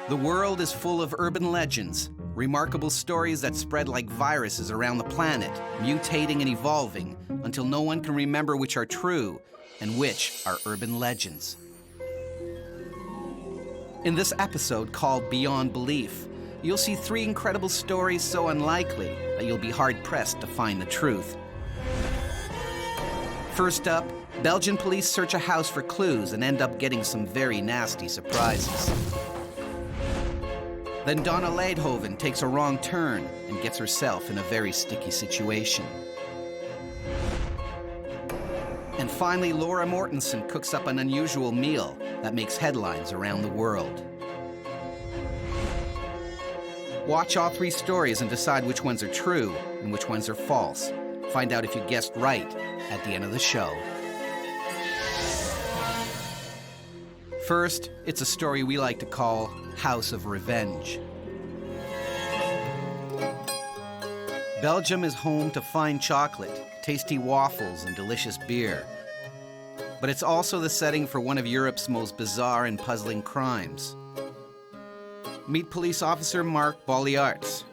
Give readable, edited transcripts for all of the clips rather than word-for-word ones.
The world is full of urban legends, remarkable stories that spread like viruses around the planet, mutating and evolving until no one can remember which are true and which are urban legends. In this episode called Beyond Belief, you'll see 3 incredible stories so unlikely that you'll be hard-pressed to find the truth. First up, Belgian police search a house for clues and end up getting some very nasty surprises. Then Donna Leidhoven takes a wrong turn and gets herself in a very sticky situation. And finally, Laura Mortensen cooks up an unusual meal that makes headlines around the world. Watch all 3 stories and decide which ones are true and which ones are false. Find out if you guessed right at the end of the show. First, it's a story we like to call House of Revenge. Belgium is home to fine chocolate, tasty waffles, and delicious beer. But it's also the setting for one of Europe's most bizarre and puzzling crimes. Meet police officer Marc Bolliarts.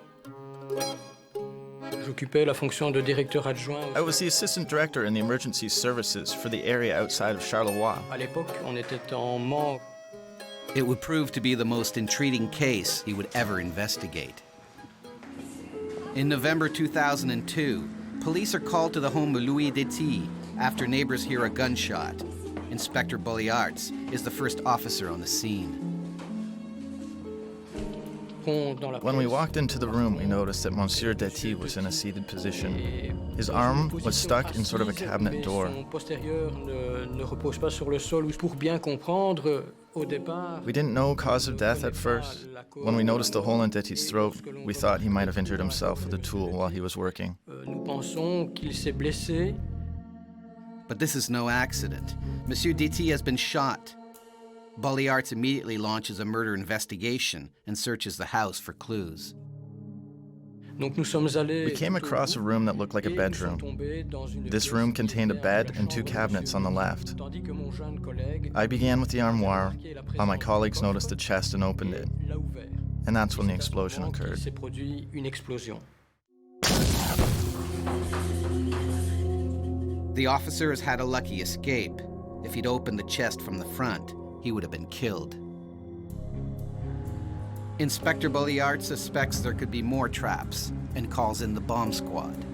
I was the assistant director in the emergency services for the area outside of Charleroi. It would prove to be the most intriguing case he would ever investigate. In November 2002, police are called to the home of Louis Detti after neighbors hear a gunshot. Inspector Bolliarts is the first officer on the scene. When we walked into the room, we noticed that Monsieur Detti was in a seated position. His arm was stuck in sort of a cabinet door. We didn't know cause of death at first. When we noticed the hole in Detti's throat, we thought he might have injured himself with a tool while he was working. But this is no accident. Monsieur Detti has been shot. Bolliarts immediately launches a murder investigation and searches the house for clues. We came across a room that looked like a bedroom. This room contained a bed and 2 cabinets on the left. I began with the armoire, while my colleagues noticed the chest and opened it. And that's when the explosion occurred. The officer has had a lucky escape. If he'd opened the chest from the front, he would have been killed. Inspector Bolliarts suspects there could be more traps and calls in the bomb squad.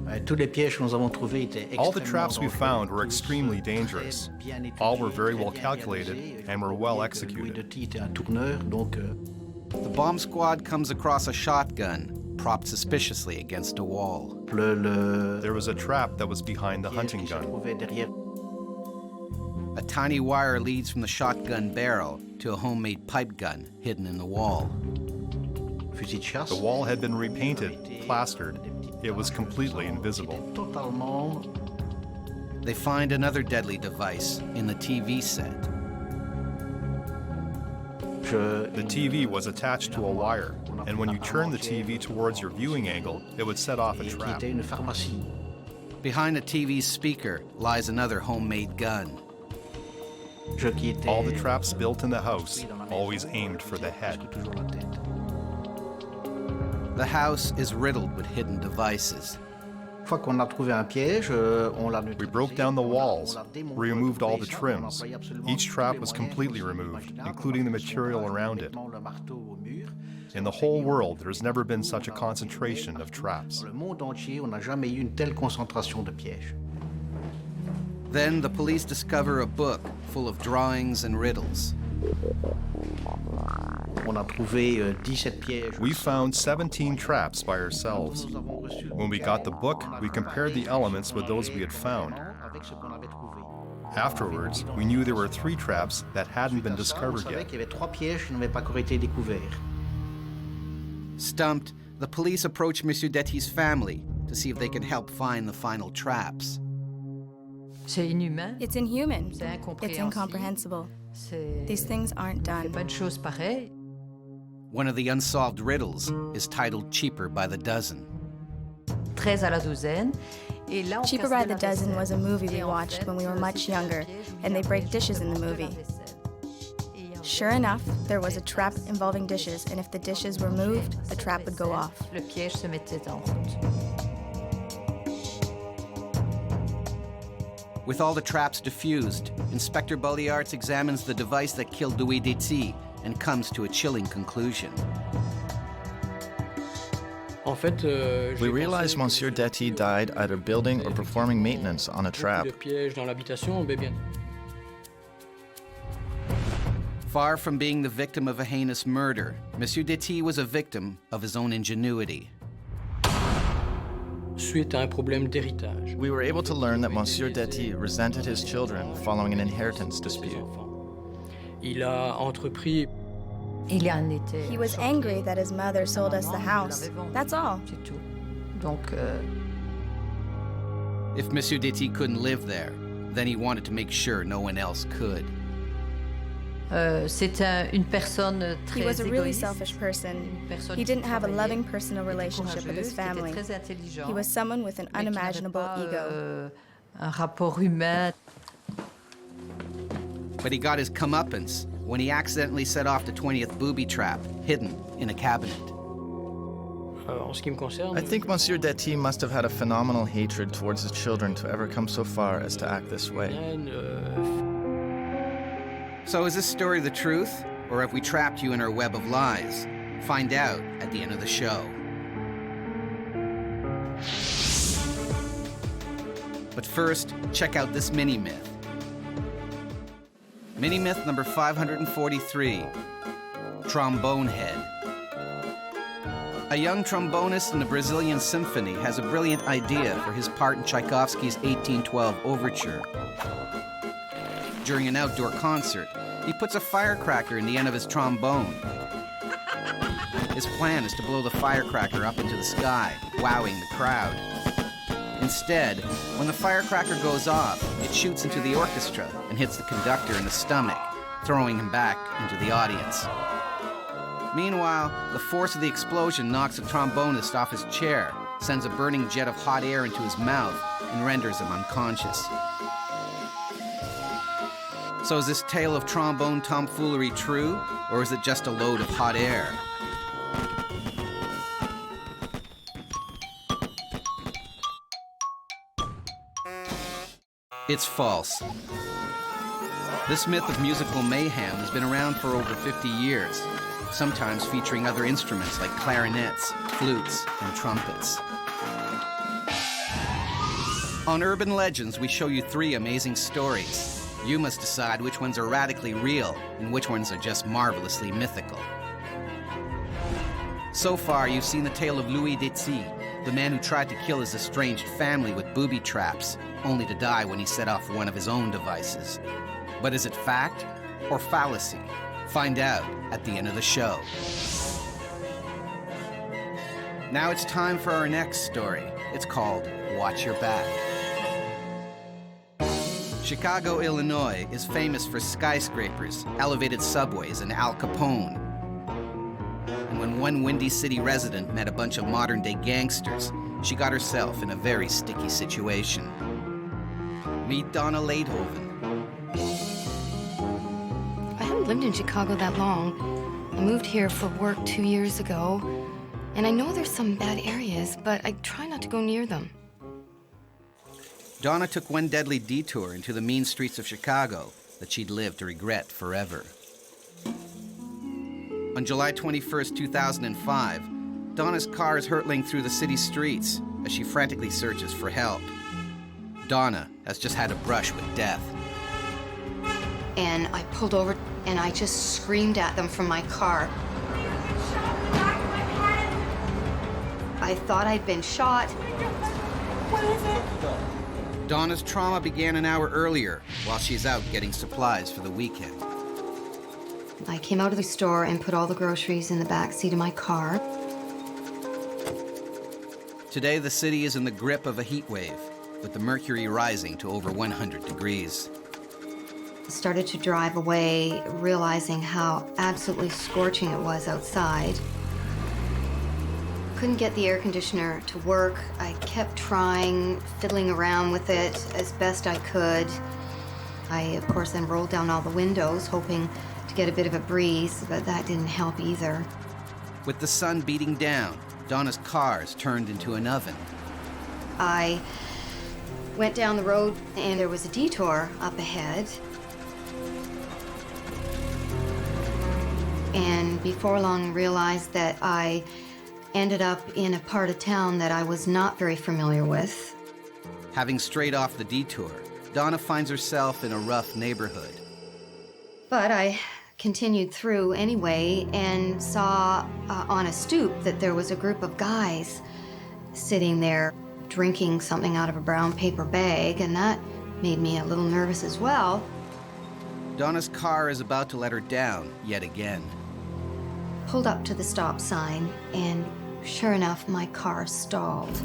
All the traps we found were extremely dangerous. All were very well calculated and were well executed. The bomb squad comes across a shotgun propped suspiciously against a wall. There was a trap that was behind the hunting gun. A tiny wire leads from the shotgun barrel to a homemade pipe gun hidden in the wall. The wall had been repainted, plastered. It was completely invisible. They find another deadly device in the TV set. The TV was attached to a wire, and when you turned the TV towards your viewing angle, it would set off a trap. Behind the TV's speaker lies another homemade gun. All the traps built in the house always aimed for the head. The house is riddled with hidden devices. We broke down the walls, removed all the trims. Each trap was completely removed, including the material around it. In the whole world, there's never been such a concentration of traps. Then the police discover a book full of drawings and riddles. We found 17 traps by ourselves. When we got the book, we compared the elements with those we had found. Afterwards, we knew there were 3 traps that hadn't been discovered yet. Stumped, the police approach Monsieur Detti's family to see if they can help find the final traps. It's inhuman. It's incomprehensible. These things aren't done. One of the unsolved riddles is titled Cheaper by the Dozen. Cheaper by the Dozen was a movie we watched when we were much younger, and they break dishes in the movie. Sure enough, there was a trap involving dishes, and if the dishes were moved, the trap would go off. Le piège se mettait en route. With all the traps diffused, Inspector Bolliards examines the device that killed Louis Detis and comes to a chilling conclusion. We realized Monsieur Detis died either building or performing maintenance on a trap. Far from being the victim of a heinous murder, Monsieur Detis was a victim of his own ingenuity. We were able to learn that Monsieur Detis resented his children following an inheritance dispute. He was angry that his mother sold us the house. That's all. If Monsieur Detis couldn't live there, then he wanted to make sure no one else could. He was a really selfish person. He didn't have a loving personal relationship with his family. He was someone with an unimaginable ego. But he got his comeuppance when he accidentally set off the 20th booby trap, hidden in a cabinet. I think Monsieur Detis must have had a phenomenal hatred towards his children to ever come so far as to act this way. So is this story the truth, or have we trapped you in our web of lies? Find out at the end of the show. But first, check out this mini-myth. Mini-myth number 543, Trombone Head. A young trombonist in the Brazilian symphony has a brilliant idea for his part in Tchaikovsky's 1812 overture. During an outdoor concert, he puts a firecracker in the end of his trombone. His plan is to blow the firecracker up into the sky, wowing the crowd. Instead, when the firecracker goes off, it shoots into the orchestra and hits the conductor in the stomach, throwing him back into the audience. Meanwhile, the force of the explosion knocks the trombonist off his chair, sends a burning jet of hot air into his mouth, and renders him unconscious. So is this tale of trombone tomfoolery true, or is it just a load of hot air? It's false. This myth of musical mayhem has been around for over 50 years, sometimes featuring other instruments like clarinets, flutes, and trumpets. On Urban Legends, we show you 3 amazing stories. You must decide which ones are radically real and which ones are just marvelously mythical. So far, you've seen the tale of Louis Detis, the man who tried to kill his estranged family with booby traps, only to die when he set off one of his own devices. But is it fact or fallacy? Find out at the end of the show. Now it's time for our next story. It's called Watch Your Back. Chicago, Illinois is famous for skyscrapers, elevated subways, and Al Capone. And when one Windy City resident met a bunch of modern-day gangsters, she got herself in a very sticky situation. Meet Donna Leithoven. I haven't lived in Chicago that long. I moved here for work 2 years ago, and I know there's some bad areas, but I try not to go near them. Donna took one deadly detour into the mean streets of Chicago that she'd lived to regret forever. On July 21st, 2005, Donna's car is hurtling through the city's streets as she frantically searches for help. Donna has just had a brush with death. And I pulled over and I just screamed at them from my car. I thought I'd been shot. What is it? Donna's trauma began an hour earlier while she's out getting supplies for the weekend. I came out of the store and put all the groceries in the back seat of my car. Today, the city is in the grip of a heat wave, with the mercury rising to over 100 degrees. I started to drive away, realizing how absolutely scorching it was outside. Couldn't get the air conditioner to work. I kept trying, fiddling around with it as best I could. I, of course, then rolled down all the windows, hoping to get a bit of a breeze, but that didn't help either. With the sun beating down, Donna's cars turned into an oven. I went down the road and there was a detour up ahead. And before long realized that I ended up in a part of town that I was not very familiar with. Having strayed off the detour, Donna finds herself in a rough neighborhood. But I continued through anyway and saw on a stoop that there was a group of guys sitting there drinking something out of a brown paper bag, and that made me a little nervous as well. Donna's car is about to let her down yet again. Pulled up to the stop sign, and sure enough, my car stalled.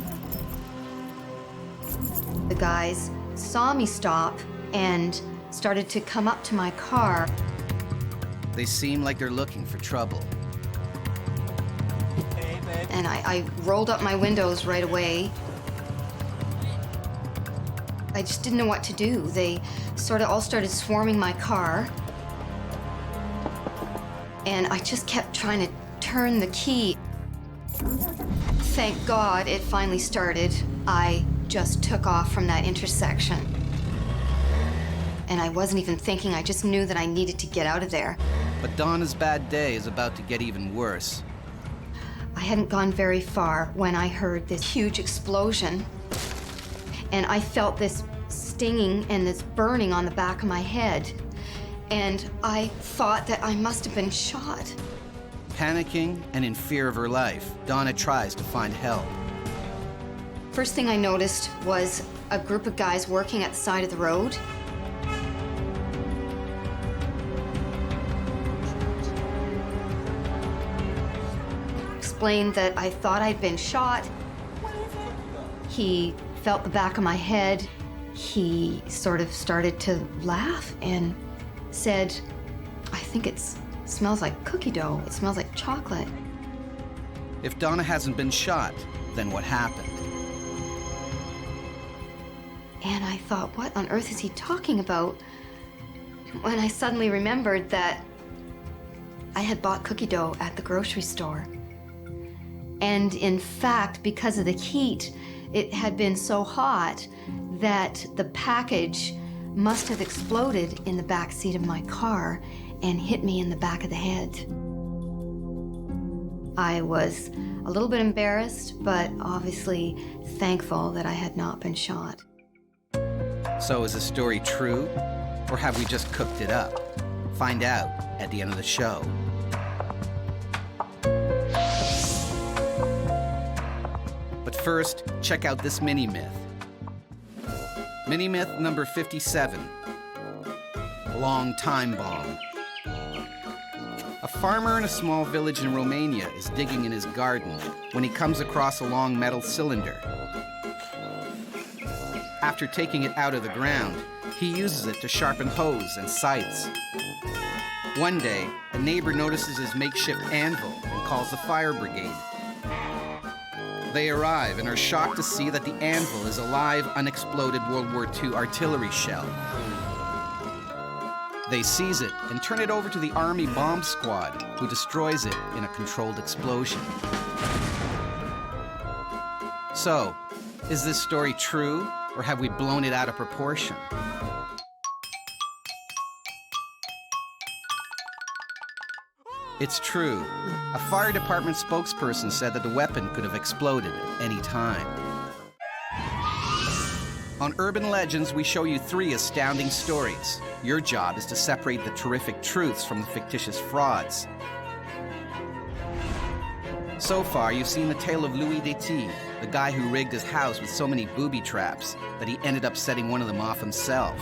The guys saw me stop and started to come up to my car. They seem like they're looking for trouble. And I rolled up my windows right away. I just didn't know what to do. They sort of all started swarming my car. And I just kept trying to turn the key. Thank God it finally started. I just took off from that intersection. And I wasn't even thinking, I just knew that I needed to get out of there. But Donna's bad day is about to get even worse. I hadn't gone very far when I heard this huge explosion. And I felt this stinging and this burning on the back of my head. And I thought that I must have been shot. Panicking and in fear of her life, Donna tries to find help. First thing I noticed was a group of guys working at the side of the road. Explained that I thought I'd been shot. He felt the back of my head. He sort of started to laugh and said, I think it smells like cookie dough. It smells like chocolate. If Donna hasn't been shot, then what happened? And I thought, what on earth is he talking about? When I suddenly remembered that I had bought cookie dough at the grocery store. And in fact, because of the heat, it had been so hot that the package must have exploded in the back seat of my car and hit me in the back of the head. I was a little bit embarrassed, but obviously thankful that I had not been shot. So is the story true, or have we just cooked it up? Find out at the end of the show. But first, check out this mini-myth. Mini-myth number 57. Long time bomb. A farmer in a small village in Romania is digging in his garden when he comes across a long metal cylinder. After taking it out of the ground, he uses it to sharpen hoes and scythes. One day, a neighbor notices his makeshift anvil and calls the fire brigade. They arrive and are shocked to see that the anvil is a live, unexploded World War II artillery shell. They seize it and turn it over to the Army bomb squad, who destroys it in a controlled explosion. So, is this story true, or have we blown it out of proportion? It's true. A fire department spokesperson said that the weapon could have exploded at any time. On Urban Legends, we show you 3 astounding stories. Your job is to separate the terrific truths from the fictitious frauds. So far, you've seen the tale of Louis Déty, the guy who rigged his house with so many booby traps that he ended up setting one of them off himself.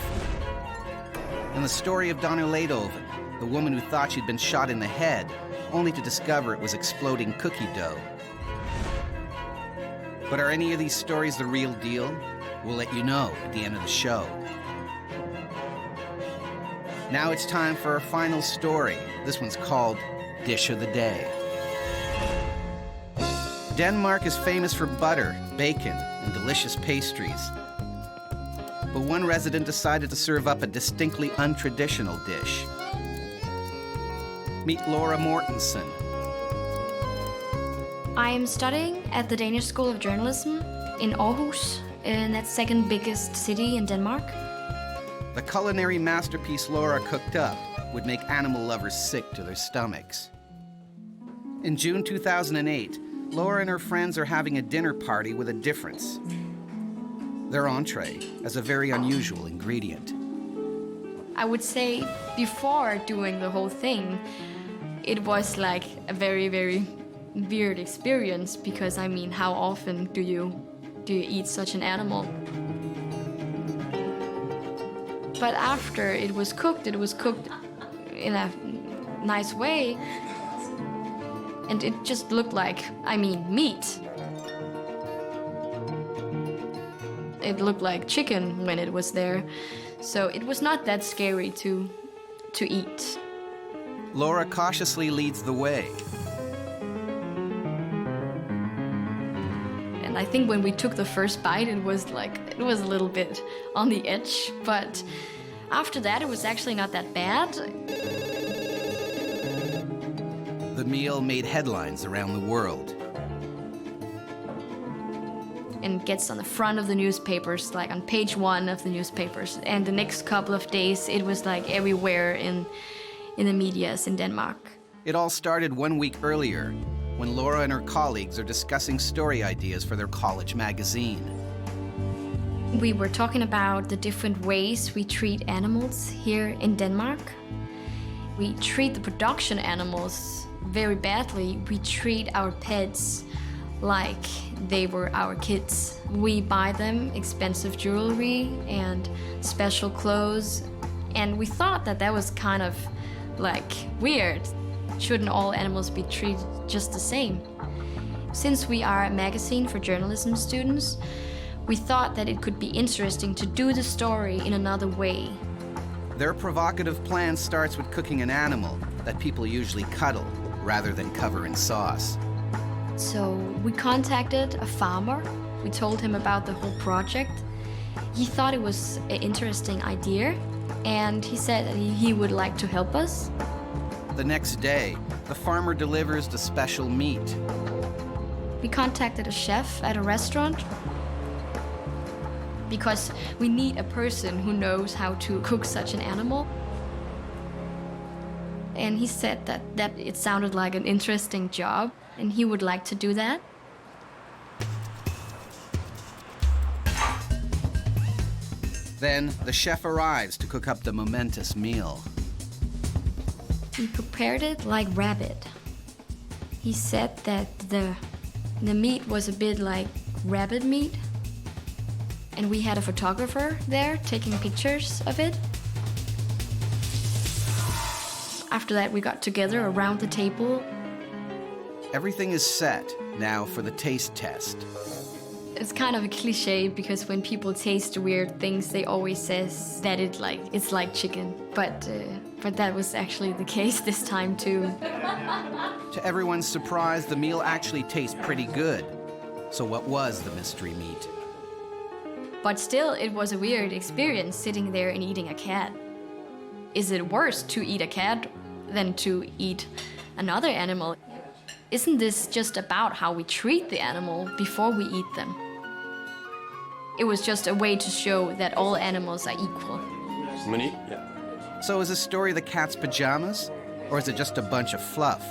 And the story of Donna Leidhoven, the woman who thought she'd been shot in the head, only to discover it was exploding cookie dough. But are any of these stories the real deal? We'll let you know at the end of the show. Now it's time for our final story. This one's called Dish of the Day. Denmark is famous for butter, bacon, and delicious pastries. But one resident decided to serve up a distinctly untraditional dish. Meet Laura Mortensen. I am studying at the Danish School of Journalism in Aarhus, and that's second biggest city in Denmark. The culinary masterpiece Laura cooked up would make animal lovers sick to their stomachs. In June 2008, Laura and her friends are having a dinner party with a difference. Their entree as a very unusual ingredient. I would say before doing the whole thing, it was like a very, very weird experience because, I mean, how often do you eat such an animal? But after it was cooked in a nice way, and it just looked like, I mean, meat. It looked like chicken when it was there, so it was not that scary to eat. Laura cautiously leads the way. And I think when we took the first bite, it was a little bit on the edge, but after that it was actually not that bad. The meal made headlines around the world. And gets on the front of the newspapers, like on page 1 of the newspapers. And the next couple of days, it was like everywhere in the medias in Denmark. It all started 1 week earlier, when Laura and her colleagues are discussing story ideas for their college magazine. We were talking about the different ways we treat animals here in Denmark. We treat the production animals very badly. We treat our pets like they were our kids. We buy them expensive jewelry and special clothes, and we thought that was kind of like weird. Shouldn't all animals be treated just the same? Since we are a magazine for journalism students, we thought that it could be interesting to do the story in another way. Their provocative plan starts with cooking an animal that people usually cuddle rather than cover in sauce. So we contacted a farmer. We told him about the whole project. He thought it was an interesting idea, and he said that he would like to help us. The next day, the farmer delivers the special meat. We contacted a chef at a restaurant because we need a person who knows how to cook such an animal. And he said that it sounded like an interesting job, and he would like to do that. Then the chef arrives to cook up the momentous meal. He prepared it like rabbit. He said that the meat was a bit like rabbit meat, and we had a photographer there taking pictures of it. After that, we got together around the table. Everything is set now for the taste test. It's kind of a cliche because when people taste weird things, they always says that it's like chicken. But that was actually the case this time too. To everyone's surprise, the meal actually tastes pretty good. So what was the mystery meat? But still, it was a weird experience sitting there and eating a cat. Is it worse to eat a cat than to eat another animal? Isn't this just about how we treat the animal before we eat them? It was just a way to show that all animals are equal. So is this story the cat's pajamas? Or is it just a bunch of fluff?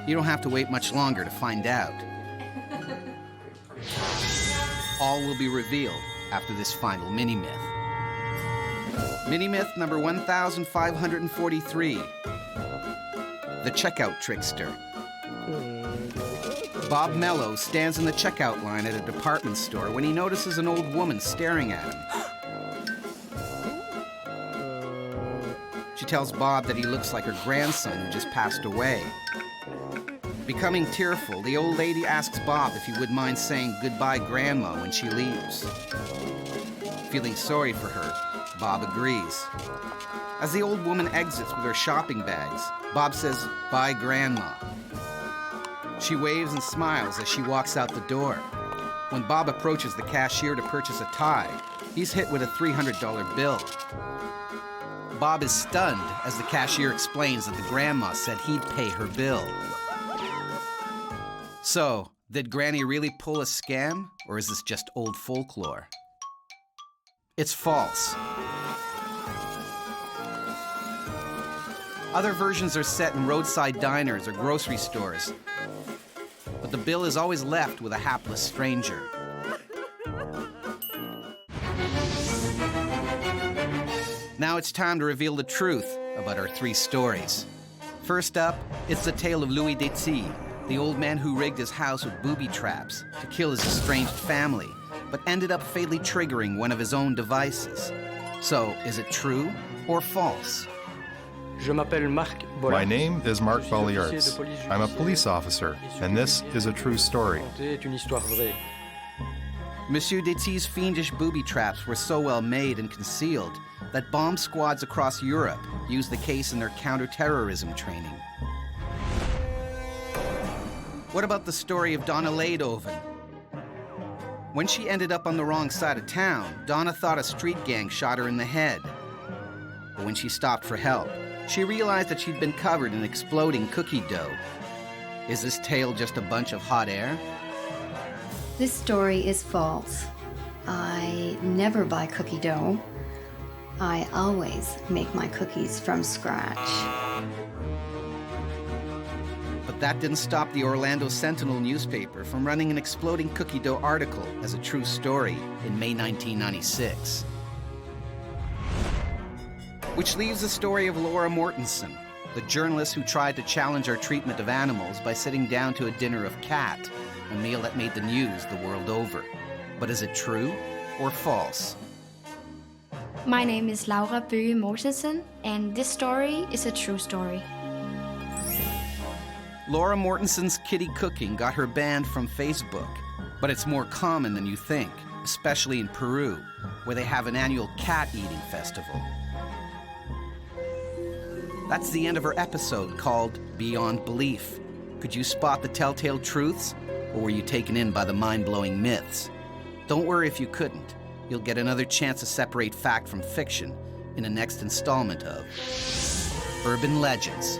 You don't have to wait much longer to find out. All will be revealed after this final mini-myth. Mini-myth number 1543. The Checkout Trickster. Bob Mello stands in the checkout line at a department store when he notices an old woman staring at him. She tells Bob that he looks like her grandson who just passed away. Becoming tearful, the old lady asks Bob if he would mind saying goodbye, Grandma, when she leaves. Feeling sorry for her, Bob agrees. As the old woman exits with her shopping bags, Bob says, "Bye, Grandma." She waves and smiles as she walks out the door. When Bob approaches the cashier to purchase a tie, he's hit with a $300 bill. Bob is stunned as the cashier explains that the grandma said he'd pay her bill. So, did Granny really pull a scam, or is this just old folklore? It's false. Other versions are set in roadside diners or grocery stores, but the bill is always left with a hapless stranger. Now it's time to reveal the truth about our three stories. First up, it's the tale of Louis Detti, the old man who rigged his house with booby traps to kill his estranged family, but ended up fatally triggering one of his own devices. So, is it true or false? My name is Marc Bolliards. I'm a police officer, and this is a true story. Monsieur Detti's fiendish booby traps were so well made and concealed that bomb squads across Europe used the case in their counter-terrorism training. What about the story of Donna Laidhoven? When she ended up on the wrong side of town, Donna thought a street gang shot her in the head. But when she stopped for help, she realized that she'd been covered in exploding cookie dough. Is this tale just a bunch of hot air? This story is false. I never buy cookie dough. I always make my cookies from scratch. But that didn't stop the Orlando Sentinel newspaper from running an exploding cookie dough article as a true story in May 1996. Which leaves the story of Laura Mortensen, the journalist who tried to challenge our treatment of animals by sitting down to a dinner of cat, a meal that made the news the world over. But is it true or false? My name is Laura Bøge Mortensen, and this story is a true story. Laura Mortensen's kitty cooking got her banned from Facebook, but it's more common than you think, especially in Peru, where they have an annual cat-eating festival. That's the end of our episode called Beyond Belief. Could you spot the telltale truths, or were you taken in by the mind-blowing myths? Don't worry if you couldn't. You'll get another chance to separate fact from fiction in the next installment of Urban Legends.